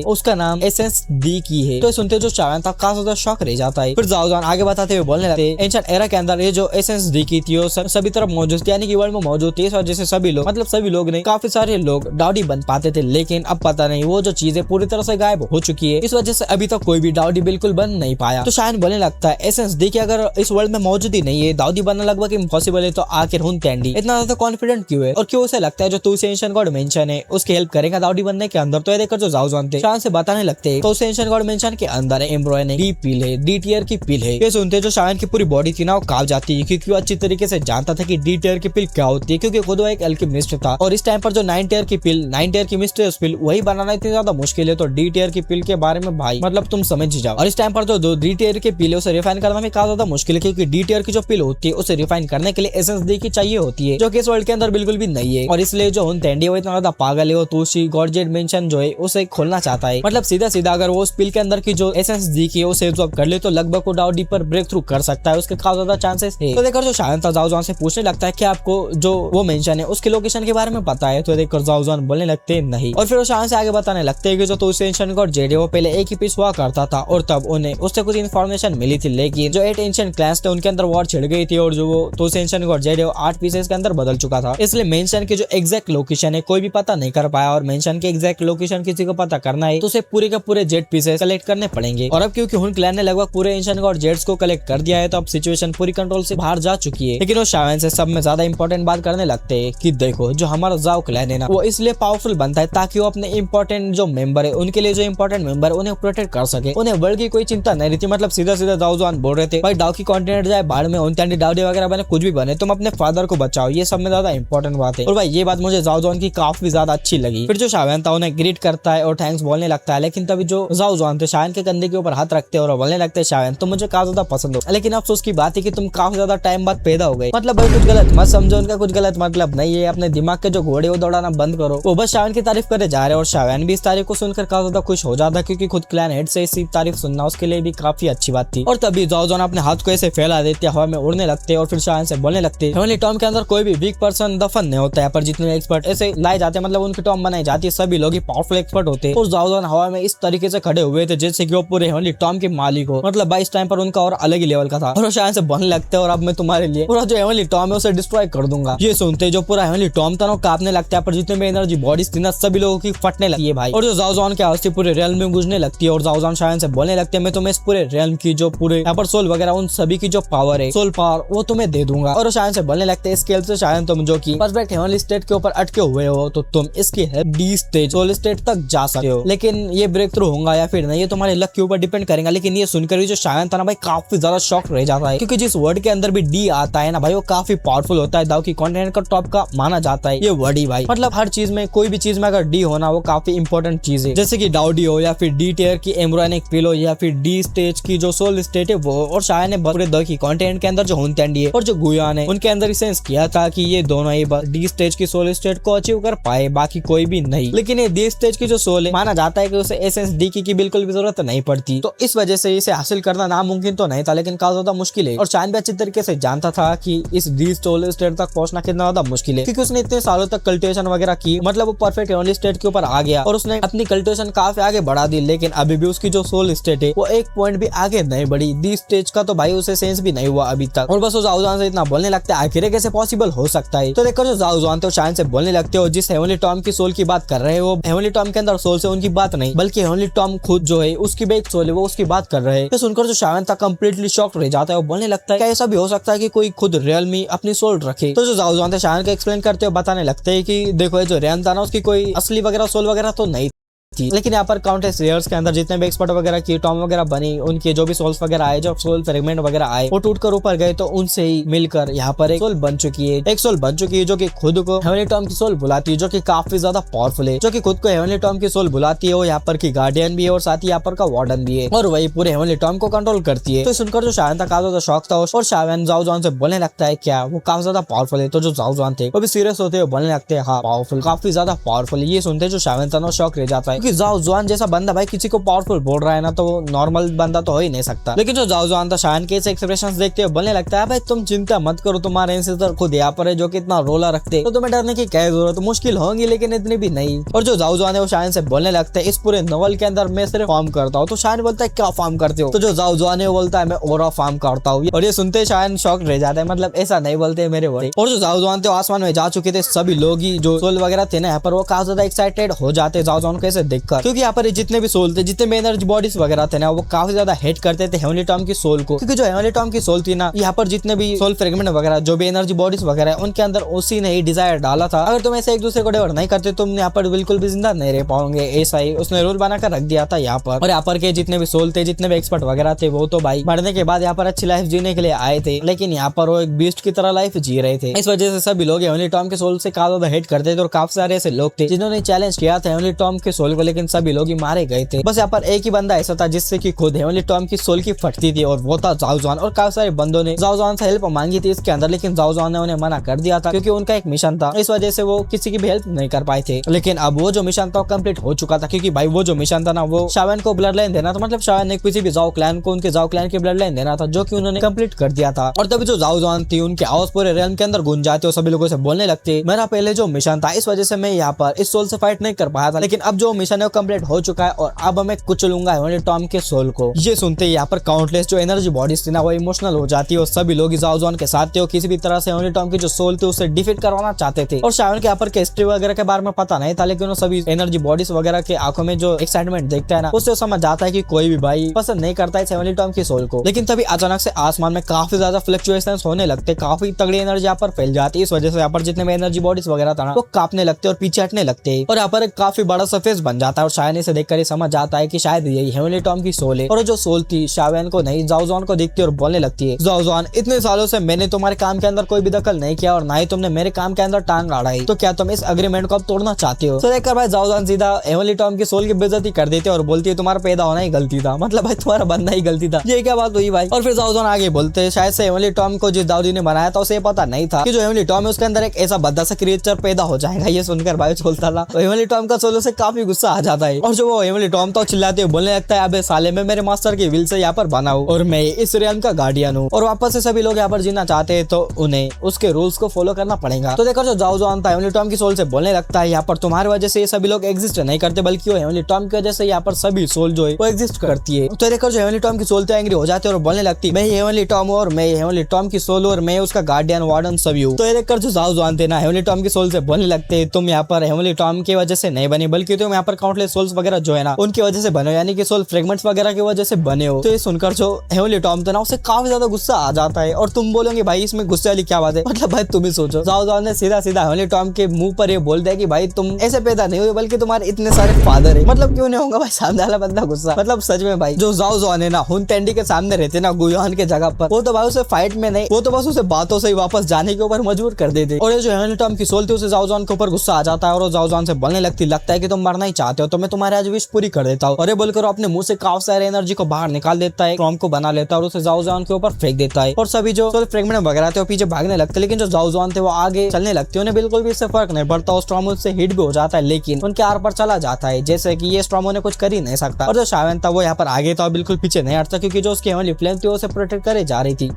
उसका नाम एसेंस डी की है। तो सुनते जो शावन था काफी ज्यादा शॉक रह जाता है। फिर जाओ जुआन आगे बताते हुए बोलने लगते एंशिएंट एरा के अंदर ये जो एसेंस डी की थी वो सभी तरफ मौजूद थी, यानी कि वर्ल्ड में मौजूद थी, इस वजह से सभी लोग मतलब सभी लोग नहीं काफी सारे लोग डाउडी बन पाते थे, लेकिन अब पता नहीं वो जो चीजें पूरी तरह से गायब हो चुकी है, इस वजह से अभी तक कोई भी डाउडी बिल्कुल बन नहीं पाया। तो शायद बोलने लगता है एसेंस डी की अगर इस वर्ल्ड में मौजूद ही नहीं है, दाऊदी बनना लगभग इम्पॉसिबल है, तो आखिर हुनतेंडी इतना ज्यादा कॉन्फिडेंट क्यों है और क्यों उसे लगता है जो तू एंशिएंट गॉड मेंशन है उसकी हेल्प करेगा दाऊडी बनने के अंदर। तो ये देखकर जो जाओ जुआन थे शायद से बताने लगते तो उसे एंशिएंट गॉड मेंशन के अंदर एम्ब्रॉयनिक डी पिल है, डी टियर की पिल है। ये सुनते जो शायन की पूरी बॉडी थी ना वो कांप जाती है क्योंकि वो अच्छी तरीके से जानता था कि डी टियर की पिल क्या होती है, क्योंकि खुद वो एक एल्केमिस्ट था। और इस टाइम पर जो 9 टियर की पिल 9 टियर की मिस्टीरियस पिल वही बनाना इतनी ज्यादा मुश्किल है, तो डी टियर की पिल के बारे में भाई मतलब तुम समझ जाओ। और इस टाइम पर जो डी टियर की पिल है उसे रिफाइन करना भी काफी ज्यादा मुश्किल है, क्योंकि डी टियर की जो पिल होती है उसे रिफाइन करने के लिए एसेंस डी की चाहिए होती है, जो कि इस वर्ल्ड के अंदर बिल्कुल भी नहीं है। और इसलिए जो हुनतेंडी वो इतना ज्यादा पागल है, वो तुलसी गॉड जेड मेंशन जो है उसे खोलना चाहता है। मतलब सीधा सीधा अगर वो उस पिल के अंदर की जो एसेंस दी की उसे एब्जॉर्ब कर ले तो लगभग वो डाओ डीपर ब्रेक थ्रू कर सकता है, उसके काफी ज्यादा चांसेस है। तो देखकर जो शायन था जाओ से पूछने लगता है कि आपको जो वो मेंशन है उसकी लोकेशन के बारे में पता है। तो देखकर जाओ बोलने लगते हैं नहीं, और फिर वो शायन से आगे बताने लगते हैं कि जो एंशिएंट गॉड जेड है वो पहले एक ही पीस हुआ करता था और तब उन्हें उससे कुछ इन्फॉर्मेशन मिली थी, लेकिन जो 8 एंशिएंट क्लैंस थे उनके अंदर वॉर छिड़ गई थी और जो वो एंशिएंट गॉड जेड है वो 8 पीसेस के अंदर बदल चुका था। इसलिए मेंशन की जो एग्जैक्ट लोकेशन है कोई भी पता नहीं कर पाया, और मेंशन की एग्जैक्ट लोकेशन किसी को पता करना है तो उसे पूरे के पूरे जेड पीसेस कलेक्ट करने पड़ेंगे। और अब क्योंकि हुन क्लैन ने लगभग पूरे एंशिएंट गॉड जेड्स को कलेक्ट कर दिया है तो अब सिचुएशन पूरी कंट्रोल से बाहर जा चुकी है। लेकिन वो शायन से सब में ज्यादा इंपॉर्टेंट बात करने लगते हैं कि देखो जो हमारा जाओ क्लैन है ना वो इसलिए पावरफुल बनता है ताकि वो अपने इंपॉर्टेंट जो मेंबर है उनके लिए जो इंपॉर्टेंट मेंबर उन्हें प्रोटेक्ट कर सके। उन्हें वर्ल्ड की कोई चिंता नहीं रहती। मतलब सीधा सीधा दाऊजान बोल रहे थे भाई डाउ की कॉन्टिनेंट जाए बाढ़ में, उनकी डाउडी वगैरह बने कुछ भी बने, तुम अपने फादर को बचाओ, ये सब में ज्यादा इंपॉर्टेंट बात है। और भाई ये बात मुझे जाओजान की काफी ज्यादा अच्छी लगी। फिर जो शायन था उन्हें ग्रीट करता है और थैंक्स बोलने लगता है, लेकिन तभी जो जाओजान थे शायन के कंधे के ऊपर हाथ रखते हैं और बोलने लगते हैं शायन तुम मुझे काफी ज्यादा पसंद हो, लेकिन अफसोस की बात है कि तुम काफी ज्यादा टाइम बाद पैदा हो गए। मतलब भाई कुछ गलत मत समझो, उनका कुछ गलत मतलब नहीं है, अपने दिमाग के जो घोड़े वो दौड़ाना बंद करो। वो बस शायन की तारीफ करे जा रहे हैं और शायन भी इस तारीफ को सुनकर काफी ज्यादा खुश हो जाता क्योंकि खुद क्लैन हेड से इसी तारीफ सुनना उसके लिए भी काफी अच्छी बात थी। और तभी जाओजान अपने हाथ को ऐसे फैला देते हवा में उड़ने लगते और फिर शायन से बोलने लगते हेवनली टॉम के अंदर कोई भी वीक पर्सन दफन नहीं होता है, पर जितने एक्सपर्ट ऐसे लाए जाते हैं मतलब उनकी टॉम बनाई जाती है सभी लोग ही पावरफुल एक्सपर्ट होते हैं। और जाओजान हवा में इस तरीके से खड़े हुए थे जैसे कि वो पूरे हेवनली टॉम के मालिक हो। मतलब 22 टाइम पर उनका और अलग ही लेवल का था। और शायन से बोलने लगते हैं और अब मैं तुम्हारे लिए पूरा जो हेवनली टॉम है उसे डिस्ट्रॉय कर दूंगा। ये सुनते जो पूरा हेवनली टॉम था ना कांपने लगता है, पर जितने भी एनर्जी बॉडीज थी ना सभी लोगों की फटने लगती है भाई। और जो जाओजान की आवाज पूरे रियल में गूंजने लगती है और जाओजान शायन से बोलने लगते हैं मैं तुम्हें इस पूरे रियल की जो पूरे यहाँ पर सोल वगैरह उन सभी की जो पावर है सोल पावर वो तुम्हें दे दूंगा। और शायन से बोलने लगते हैं इसके हेल्प से शायन तुम जो की परफेक्ट हेवनली स्टेट के ऊपर अटके हुए हो तो तुम इसकी हेल्प डी स्टेज सोल स्टेट तक जा सकते हो, लेकिन ये ब्रेक थ्रू होगा या फिर नहीं ये तुम्हारे लक के ऊपर डिपेंड करेगा। लेकिन ये सुनकर भी जो शायन था ना भाई काफी ज्यादा शॉक रह जाता है क्योंकि जिस वर्ड के अंदर भी डी आता है ना भाई वो काफी पावरफुल होता है, दाव की कॉन्टिनेंट का टॉप का माना जाता है ये वर्ड ही भाई। मतलब हर चीज में कोई भी चीज में अगर डी होना वो काफी इंपॉर्टेंट चीज है, जैसे कि डाउडी हो या फिर डी टेयर की एम्ब्रोनिक पिल हो या फिर डी स्टेज की जो सोल स्टेट है वो। और शायन ने पूरे दाव की कॉन्टिनेंट के अंदर जो हुनतेंडी है और जो गुयान है उनके अंदर सेंस किया था कि ये दोनों ही डी स्टेज की सोल स्टेट को अचीव कर पाए, बाकी कोई भी नहीं। लेकिन ये डी स्टेज की जो सोल है माना जाता है कि उसे एसेंस डी की बिल्कुल भी जरूरत नहीं पड़ती, तो इस वजह से इसे हासिल करना नामुमकिन तो नहीं था लेकिन काफी ज्यादा मुश्किल है। और शायन भी अच्छी तरीके से जानता था कि इस डी सोल स्टेट तक पहुंचना कितना ज्यादा मुश्किल है क्योंकि उसने इतने सालों तक कल्टिवेशन वगैरह की, मतलब वो परफेक्ट हेवनली स्टेट के ऊपर आ गया और उसने अपनी कल्टिवेशन काफी आगे बढ़ा दी, लेकिन अभी भी उसकी जो सोल स्टेट है वो एक पॉइंट भी आगे नहीं बढ़ी। डी स्टेज का तो भाई उसे सेंस भी नहीं हुआ अभी तक। और बस वो जाओजान से इतना बोलने लगता है आखिर कैसे पॉसिबल हो सकता है। तो देखकर जो जाओजान थे शायन से बोलने लगते हो जिस हेवनली टॉम की सोल की बात कर रहे हैं वो हेवनली टॉम के अंदर सोल से उनकी बात नहीं बल्कि हेवनली टॉम खुद जो है उसकी भी एक सोल है वो उसकी बात कर रहे हैं। तो सुनकर जो शायन था कंप्लीटली शॉक्ड रह जाता है, वो बोलने लगता है क्या ऐसा भी हो सकता है कि कोई खुद रियल में अपनी सोल रखे। तो जो जाओजान थे शायन को एक्सप्लेन करते हुए बताने लगते हैं कि देखो जो रियन था ना उसकी कोई असली वगैरह सोल वगैरह तो नहीं थी, लेकिन यहाँ पर काउंटलेस ईयर्स के अंदर जितने भी एक्सपर्ट वगैरह की टॉम वगैरह बनी उनके जो भी सोल्स वगैरह आए जो सोल फ्रेगमेंट वगैरह आए वो टूटकर ऊपर गए तो उनसे ही मिलकर यहाँ पर एक सोल बन चुकी है। एक सोल बन चुकी है जो कि खुद को हेवनली टॉम की सोल बुलाती है जो कि काफी ज्यादा पावरफुल है, जो कि खुद को हेवनली टॉम की सोल बुलाती है। वो यहाँ पर की गार्डियन भी है और साथ ही यहाँ पर का वार्डन भी है और वही पूरे हेवनली टॉम को कंट्रोल करती है। तो सुनकर जो शायन था काफी ज्यादा शौक था और शायन जाओजान से बोलने लगता है क्या वो काफी ज्यादा पावरफुल है। तो जो जाओजान थे वो भी सीरियस होते हुए बोलने लगते हैं हाँ पावरफुल, काफी ज्यादा पावरफुल। ये सुनते जो शायन था शौक रह जाता है क्योंकि जाओजान जैसा बंदा भाई किसी को पावरफुल बोल रहा है ना तो वो नॉर्मल बंदा तो हो ही नहीं सकता। लेकिन जो जाओजान था शायन के एक्सप्रेशंस देखते हुए बोलने लगता है भाई तुम चिंता मत करो, तुम्हारे एंसेस्टर खुद यहाँ पर है जो कि इतना रोला रखते तो तुम्हें डरने की क्या जरूरत, मुश्किल होंगी लेकिन इतनी भी नहीं। और जो जाओजान है वो शायन से बोलने लगता है इस पूरे नॉवल के अंदर मैं सिर्फ फार्म करता हूँ। तो शायन बोलता है क्या फार्म करते हो। तो जो जाओजान है वो बोलता है मैं ओरा फार्म करता हूँ और ये सुनते शायन शॉक रह जाता है, मतलब ऐसा नहीं बोलते मेरे भाई। और जो जाओजान थे आसमान में जा चुके थे सभी लोग ही जो सोल वगैरह थे ना यहाँ पर वो काफी ज्यादा एक्साइटेड हो जाते जाओजान को ऐसे देखकर क्योंकि यहाँ पर जितने भी सोल थे जितने भी एनर्जी बॉडीज वगैरह थे ना वो काफी ज्यादा हेट करते थे हेवनली टॉम की सोल को क्योंकि जो हेवनली टॉम की सोल थी ना यहाँ पर जितने भी सोल फ्रेगमेंट वगैरह जो भी एनर्जी बॉडीज वगैरह उनके अंदर उसी ने ही डिजायर डाला था। अगर तुम ऐसे एक दूसरे को डिवाइड नहीं करते तुम यहाँ पर बिल्कुल भी जिंदा नहीं रह पाओगे, ऐसा ही उसने रूल बनाकर रख दिया था यहाँ पर। और यहाँ पर के जितने भी सोल थे जितने भी एक्सपर्ट वगैरह थे वो तो भाई मरने के बाद यहाँ पर अच्छी लाइफ जीने के लिए आए थे, लेकिन यहाँ पर वो एक बीस्ट की तरह लाइफ जी रहे थे। इस वजह से सभी लोग हेवनली टॉम के सोल से काफी ज्यादा हेट करते थे और काफी सारे ऐसे लोग थे जिन्होंने चैलेंज किया था हेवनली टॉम के सोल को, लेकिन सभी लोग ही मारे गए थे। बस यहाँ पर एक ही बंदा ऐसा था जिससे कि खुद हेवनली टॉम की सोल की फटती थी, और वो था जाओ जुआन। और काफी सारे बंदों ने जाओ जुआन से हेल्प मांगी थी इसके अंदर, लेकिन जाओ जुआन ने उन्हें मना कर दिया था क्योंकि उनका एक मिशन था, इस वजह से वो किसी की भी हेल्प नहीं कर पाए थे। लेकिन अब वो जो मिशन था कंप्लीट हो चुका था, क्योंकि भाई वो जो मिशन था ना, वो शावन को ब्लड लाइन देना था। मतलब शावन ने किसी भी जाओ क्लैन को उनके जाओ क्लैन की ब्लड लाइन देना था, जो कि उन्होंने कंप्लीट कर दिया था। और तभी जो जाओ जुआन थी उनके आवाज पूरे रेलम के अंदर गूंज जाते और सभी लोगों से बोलने लगते, मेरा पहले जो मिशन था इस वजह से मैं यहाँ पर इस सोल से फाइट नहीं कर पाया था, लेकिन अब जो मिशन है वो कंप्लीट हो चुका है और अब मैं कुचलूंगा हेवनली टॉम के सोल को। ये सुनते ही यहाँ पर काउंटलेस जो एनर्जी बॉडीज थी ना, वो इमोशनल हो जाती है और सभी लोग जाओ जुआन के साथ थे और किसी भी तरह से हेवनली टॉम की जो सोल थी उसे डिफीट करवाना चाहते थे। और शावन के यहाँ पर केमिस्ट्री वगैरह के बारे में पता नहीं था, लेकिन सभी एनर्जी बॉडीज वगैरह के आंखों में जो एक्साइटमेंट देखता है ना, उससे समझ जाता है कि कोई भी भाई पसंद नहीं करता है हेवनली टॉम की सोल को। लेकिन तभी अचानक से आसमान में काफी ज्यादा फ्लक्चुएशंस होने लगते, काफी तगड़ी एनर्जी यहाँ पर फैल जाती है। इस वजह से यहाँ पर जितने भी एनर्जी बॉडीज वगैरह था ना, वो कांपने लगते और पीछे हटने लगते और यहाँ पर एक काफी बड़ा सरफेस बन जाता है। और शायन इसे देखकर समझ जाता है कि शायद यही हेवनली टॉम की सोल है। और जो सोल थी शावन को नहीं, जाओ जुआन को देखती और बोलने लगती है, जाओ जुआन, इतने सालों से मैंने तुम्हारे काम के अंदर कोई भी दखल नहीं किया और ना ही तुमने मेरे काम के अंदर टांग अड़ाई, तो क्या तुम इस एग्रीमेंट को अब तोड़ना चाहते हो? तो देखकर भाई जाओ जुआन सीधा हेवनली टॉम की सोल की बेइज्जती कर देते और बोलती है, तुम्हारा पैदा होना ही गलती था। मतलब भाई तुम्हारा बनना ही गलती था। ये क्या बात हुई भाई? और फिर जाओ जुआन आगे बोलते हैं, शायद से हेवनली टॉम को जिस दाऊदी ने बनाया था उसे पता नहीं था कि जो हेवनली टॉम है उसके अंदर एक ऐसा भद्दा सा क्रिएचर पैदा हो जाएगा। ये सुनकर भाई बोलता था, तो हेवनली टॉम का सोल से काफी गुस्सा आ जाता है और जो वो हेवनली टॉम था चिल्लाते हुए बोलने लगता है, अबे साले मैं मेरे मास्टर की विल से यहाँ पर बना हूँ और मैं इस रियम का गार्डियन हूँ और वापस से सभी लोग यहाँ पर जीना चाहते हैं तो उन्हें उसके रूल्स को फॉलो करना पड़ेगा। तो देखो जो जाओ जुआन था हेवनली टॉम की सोल से बोलने लगता है, यहाँ पर तुम्हारी वजह से ये सभी लोग एग्जिस्ट नहीं करते, बल्कि वो हेवनली टॉम की वजह से यहाँ पर सभी सोल जो है वो एग्जिस्ट करती है। तो देखो जो हेवनली टॉम की सोल तो एंग्री हो जाती है और बोलने लगती, मैं हेवनली टॉम हूँ और मैं हेवनली टॉम की सोल और मैं उसका गार्डियन वार्डन सभी हूँ। तो ये देखकर जो जाओ जुआन थे ना हेवनली टॉम की सोल से बोलने लगते, तुम यहाँ पर हेवनली टॉम की वजह से नहीं बने, बल्कि तुम यहाँ पर काउंटलेस सोल्स वगैरह जो है ना उनकी वजह से बने हो, यानी कि सोल फ्रेगमेंट्स वगैरह की वजह से बने हो। तो ये सुनकर जो हेवनली टॉम था ना उसे काफी ज्यादा गुस्सा आ जाता है और तुम बोलोगे भाई इसमें गुस्से वाली क्या बात है? मतलब भाई तुम ही सोचो, जाओ जुआन ने सीधा सीधा हेवनली टॉम के मुंह पर ये बोल दिया कि भाई तुम ऐसे पैदा नहीं हुए बल्कि तुम्हारे इतने सारे फादर है। मतलब क्यों नहीं होगा भाई सामने वाला बंदा गुस्सा? मतलब सच में भाई जो जाओ जुआन है ना हुन तेंडी के सामने रहते ना गुयान के जगह पर, वो तो भाई उसे फाइट में नहीं, वो तो बस उसे बातों से ही वापस जाने के ऊपर मजबूर कर देते। और ये जो हेवनली टॉम की सोल थी उसे जाओ जुआन के ऊपर गुस्सा आ जाता है और जाओ जुआन से बोलने लगता है कि तुम मरना ही चाहते हो तो मैं तुम्हारे आज विश पूरी कर देता हूँ। और ये बोलकर अपने मुंह से काफी सारे एनर्जी को बाहर निकाल देता है, टॉम को बना लेता है और उसे जाओ जुआन के ऊपर फेंक देता है और सभी जो फ्रेगमेंट वगैरह थे वो पीछे भागने लगते। लेकिन जो जाओ जुआन थे वो आगे चलने लगते, उन्हें बिल्कुल भी इससे फर्क नहीं पड़ता। उस टॉम उससे हिट भी हो जाता है लेकिन उनके आर पर चला जाता है, जैसे कि ये स्ट्रॉम उन्हें कुछ कर ही नहीं सकता। और जो शावन था वो यहाँ पर आगे था, बिल्कुल पीछे नहीं हटता क्योंकि जो उसकी हेवनली फ्लेम थी वो उसे प्रोटेक्ट करे जा रही थी।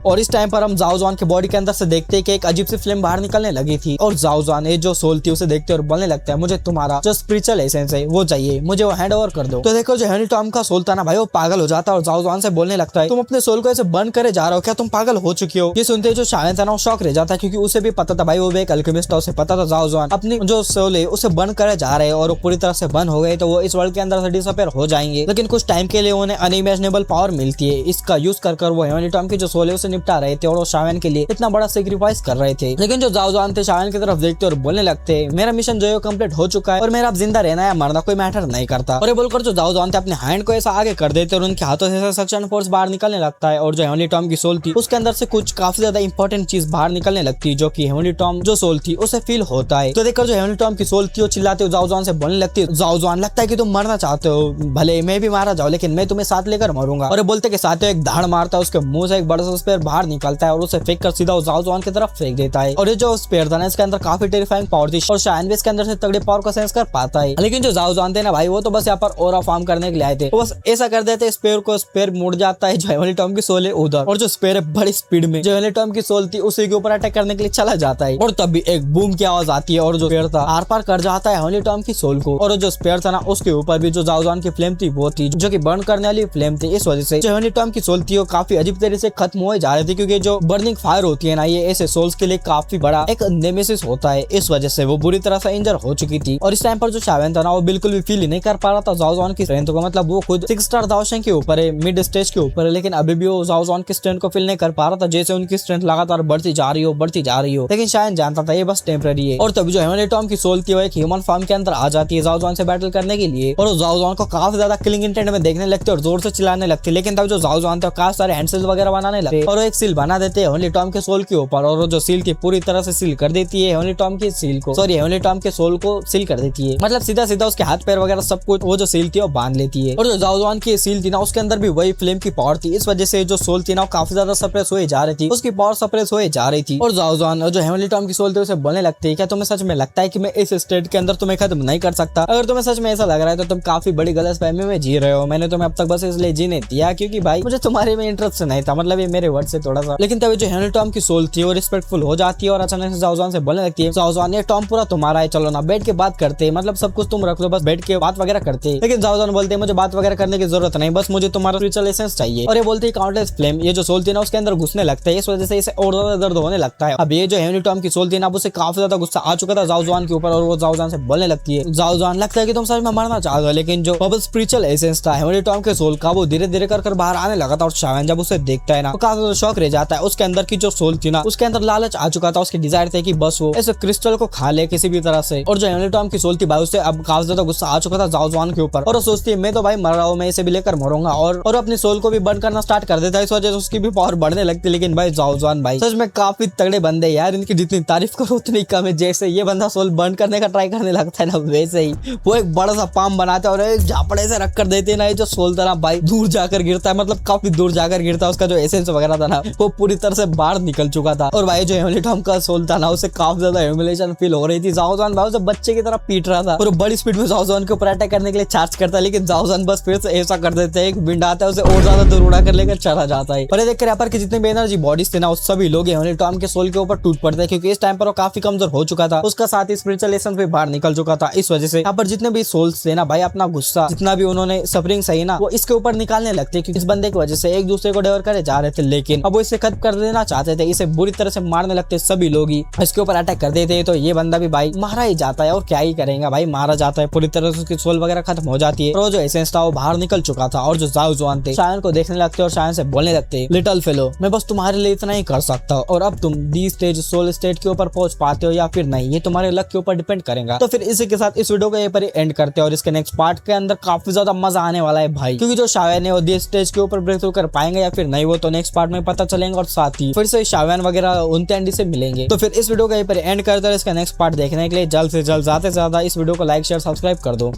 और इस टाइम पर हम जाओ जुआन के बॉडी के अंदर से देखते हैं कि एक अजीब सी फ्लेम बाहर निकलने लगी थी और जाओ जुआन ये जो सोल थी उसे देखते और बोलने लगता है, मुझे तुम्हारा जो स्पिरिचुअल एसेंस है वो चाहिए, मुझे वो हैंड ओवर कर दो। तो देखो जो हेवनली टॉम का सोल था ना भाई वो पागल हो जाता है और जाओ जुआन से बोलने लगता है, तुम अपने सोल को ऐसे बर्न करे जा रहे हो क्या? तुम पागल हो चुकी हो। ये सुनते जो शायन था ना वो शॉक रह जाता है क्योंकि उसे भी पता था भाई वो एक अल्केमिस्ट था, उसे पता था जाओ जुआन अपनी जो सोल है उसे बर्न करे जा रहे हैं और वो पूरी तरह से बर्न हो गए तो वो इस वर्ल्ड के अंदर से डिसअपीयर हो जाएंगे। लेकिन कुछ टाइम के लिए उन्हें अनइमेजिनेबल पावर मिलती है, इसका यूज कर वो हेवनली टॉम की जो सोल है उसे निपटा रहे थे और शावन के लिए इतना बड़ा सेक्रीफाइस कर रहे थे। लेकिन जो जाओ जुआन थे शावन की तरफ देखते और बोलने लगते, मेरा मिशन जो है कंप्लीट हो चुका है और मेरा अब जिंदा रहना या मरना कोई मैटर नहीं करता। और ये बोलकर जो जाओ जुआन थे अपने हैंड को ऐसा आगे कर देते और उनके हाथों से सक्शन फोर्स बाहर निकलने लगता है और जो हेवनली टॉम की सोल थी उसके अंदर से कुछ काफी ज्यादा इंपॉर्टेंट चीज बाहर निकलने लगती है जो कि हेवनली टॉम जो सोल थी उसे फील होता है। तो देखकर जो हेवनली टॉम की सोल थी वो चिल्लाते हुए जाओ जुआन से बोलने लगती है, जाओ जुआन लगता है कि तुम मरना चाहते हो, भले मैं भी मारा जाऊं लेकिन मैं तुम्हें साथ लेकर मरूंगा। और बोलते के साथ एक धाड़ मारता है, उसके मुंह से एक बड़ा सा स्पेयर बाहर निकलता है और उसे फेंक कर सीधा जाओ जुआन की तरफ फेंक देता है। और ये जो स्पेयर था ना इसके अंदर काफी टेरिफाइंग पावर थी और शायन भी इसके अंदर से तगड़े पावर को सेंस कर पाता है। लेकिन जो जाओ जुआन थे ना भाई वो तो बस यहाँ पर ऑरा फॉर्म करने के लिए आए थे, तो बस ऐसा कर देते स्पेयर को, स्पेयर मुड़ जाता है, जो हेवनली टॉम की सोल है उधर और जो स्पेयर है बड़ी स्पीड में जो हेवनली टॉम की सोल थी उसी के ऊपर अटैक करने के लिए चला जाता है। और तभी एक बूम की आवाज आती है और जो स्पेयर था आर पार कर जाता है हेवनली टॉम की सोल को। और जो स्पेयर था ना उसके ऊपर भी जो जाओ जुआन की फ्लेम थी वो थी जो कि बर्न करने वाली फ्लेम थी। इस वजह से जो हेवनली टॉम की सोल थी वो काफी अजीब तरीके से खत्म हो जा रही थी क्योंकि जो बर्निंग फायर होती है ना ये ऐसे सोल्स के लिए काफी बड़ा एक नेमेसिस होता है। इस वजह से वो बुरी तरह से इंजर हो चुकी थी और इस टाइम पर जो शावन था ना वो बिल्कुल भी फील नहीं कर पा रहा था जाओ जुआन की स्ट्रेंथ को। मतलब वो खुद 6 स्टार दावशें के ऊपर है, मिड स्टेज के ऊपर है, लेकिन अभी भी वो जाओ जुआन की स्ट्रेंथ को फील नहीं कर पा रहा था, जैसे उनकी स्ट्रेंथ लगातार बढ़ती जा रही हो। लेकिन शायन जानता था ये बस टेम्पररी है। और तभी जो हेवनली टॉम की सोल थी वो एक ह्यूमन फॉर्म के अंदर आ जाती है जाओ जुआन से बैटल करने के लिए और जाओ जुआन को काफी ज्यादा किलिंग इंटेंट में देखने लगते और जोर से चिल्लाने लगते। लेकिन तब जो जाओ जुआन थे काफी सारे हैंडसेल्स वगैरह बनाने लगते और और एक सील बना देते हैं हेवनली टॉम के सोल के ऊपर, और जो सील की पूरी तरह से सील कर देती है हेवनली टॉम की सील को, सॉरी हेवनली टॉम के सोल को सील कर देती है। मतलब सीधा सीधा उसके हाथ पैर वगैरह सब कुछ वो जो सील थी वो बांध लेती है। और जो जाओ जुआन की सील थी ना उसके अंदर भी वही फ्लेम की पावर थी, इस वजह से जो सोल थी ना काफी ज्यादा सप्रेस हो जा रही थी, उसकी पावर सप्रेस हो जा रही थी। और जाओ जुआन और जो हेवनली टॉम की सोल थी उसे बोलने लगती है क्या तुम्हें सच में लगता है कि मैं इस स्टेट के अंदर तुम्हें खत्म नहीं कर सकता? अगर तुम्हें सच में ऐसा लग रहा है तो तुम काफी बड़ी गलतफहमी में जी रहे हो। मैंने तुम्हें अब तक बस इसलिए जीने दिया क्योंकि भाई मुझे तुम्हारे में इंटरेस्ट नहीं था, मतलब ये मेरे वर्ड से थोड़ा सा। लेकिन तभी जो हेवनली टॉम की सोल थी वो रिस्पेक्टफुल हो जाती है और अचानक से जाओ जुआन से बोलने लगती है जाओ जुआन ये टॉम पूरा तुम्हारा है, चलो ना बैठ के बात करते हैं, मतलब सब कुछ तुम रख लो, बस बैठ के बात वगैरह करते हैं। लेकिन जाओ जुआन बोलते हैं मुझे बात वगैरह करने की जरूरत नहीं, बस मुझे तुम्हारा स्पिरिचुअल एसेंस चाहिए। और ये बोलते हैं काउंटलेस फ्लेम ये जो सोल थी ना उसके अंदर घुसने लगता है, इस वजह से इसे और ज्यादा दर्द होने लगता है। अब ये जो हेवनली टॉम की सोल थी ना उसे काफी ज्यादा गुस्सा आ चुका था जाओ जुआन के ऊपर, और वो जाओ जुआन से बोलने लगती है जाओ जुआन लगता है कि तुम सच में मरना चाहते हो। लेकिन जो बबल स्पिरिचुअल एसेंस था हेवनली टॉम के सोल का वो धीरे धीरे कर बाहर आने लगा था, और शावन जब उसे देखता है ना तो काफी शौक रह जाता है। उसके अंदर की जो सोल थी ना उसके अंदर लालच आ चुका था, उसकी डिजायर थी कि बस वो ऐसे क्रिस्टल को खा ले किसी भी तरह से। और जो हेवनली टॉम की सोल थी भाई उससे अब काफी ज्यादा गुस्सा आ चुका था जाओ जुआन के ऊपर, और वो सोचती है मैं तो भाई मर रहा हूँ, मैं इसे भी लेकर मरूंगा, और अपनी सोल को भी बर्न करना स्टार्ट कर देता है। इस वजह से उसकी भी पावर बढ़ने लगती है। लेकिन भाई जाओ जुआन भाई सच में काफी तगड़े बंदे यार, इनकी जितनी तारीफ करो उतनी कम है। जैसे ये बंदा सोल बर्न करने का ट्राई करने लगता है ना वैसे ही वो एक बड़ा सा पाम बनाता है और एक झापड़े से रख कर देते हैं ना, ये जो सोल था ना भाई दूर जाकर गिरता है, मतलब काफी दूर जाकर गिरता है। उसका जो एसेंस वगैरह था ना वो पूरी तरह से बाहर निकल चुका था। और भाई जो हेवनली टॉम का सोल था ना उसे काफी ज्यादा ह्यूमिलेशन फील हो रही थी। जाओ जुआन भाई उसे बच्चे की तरह पीट रहा था और बड़ी स्पीड में जाओ जुआन के ऊपर अटैक करने के लिए चार्ज करता है। लेकिन जाओ जुआन बस फिर से ऐसा कर देते हैं, एक विंड आता है उसे और ज्यादा दूर उड़ा कर लेकर चला जाता है। और ये देख कर यहाँ पर जितने भी एनर्जी बॉडीज थे ना उस सभी लोग हेवनली टॉम के सोल के ऊपर टूट पड़ते हैं, क्योंकि इस टाइम पर वो काफी कमजोर हो चुका था। उसका साथ ही स्पिरिचुअल एसेंस भी बाहर निकल चुका था। इस वजह से यहाँ पर जितने भी सोल्स थे ना भाई अपना गुस्सा जितना भी उन्होंने सफरिंग सही ना वो इसके ऊपर निकालने लगते, क्योंकि इस बंदे की वजह से एक दूसरे को डेवर करे जा रहे थे। लेकिन अब वो इसे खत्म कर देना चाहते थे, इसे बुरी तरह से मारने लगते सभी लोग ही इसके ऊपर अटैक कर देते। तो ये बंदा भी भाई मारा ही जाता है, और क्या ही करेगा भाई, मारा जाता है पूरी तरह से, उसकी सोल वगैरह खत्म हो जाती है। और जो एसेंस था वो बाहर निकल चुका था। और जो जाओ जुआन थे शायन को देखने लगते और शायन से बोलने लगते लिटिल फेलो मैं बस तुम्हारे लिए इतना ही कर सकता हूँ, और अब तुम डी स्टेज सोल स्टेट के ऊपर पहुंच पाते हो या फिर नहीं ये तुम्हारे लक के ऊपर डिपेंड करेगा। तो फिर इसी के साथ इस वीडियो को यहीं पर एंड करते हैं, और इसके नेक्स्ट पार्ट के अंदर काफी ज्यादा मजा आने वाला है भाई, क्योंकि जो शायन है वो डी स्टेज के ऊपर ब्रेक थ्रू कर पाएंगे या फिर नहीं वो तो नेक्स्ट पार्ट में पता चलेगा। और साथ ही फिर से शायन वगैरह उनते एंडी से मिलेंगे। तो फिर इस वीडियो को यहीं पर एंड करते हैं, इसका नेक्स्ट पार्ट देखने के लिए जल्द से जल्द ज्यादा से ज्यादा इस वीडियो को लाइक शेयर सब्सक्राइब कर दो।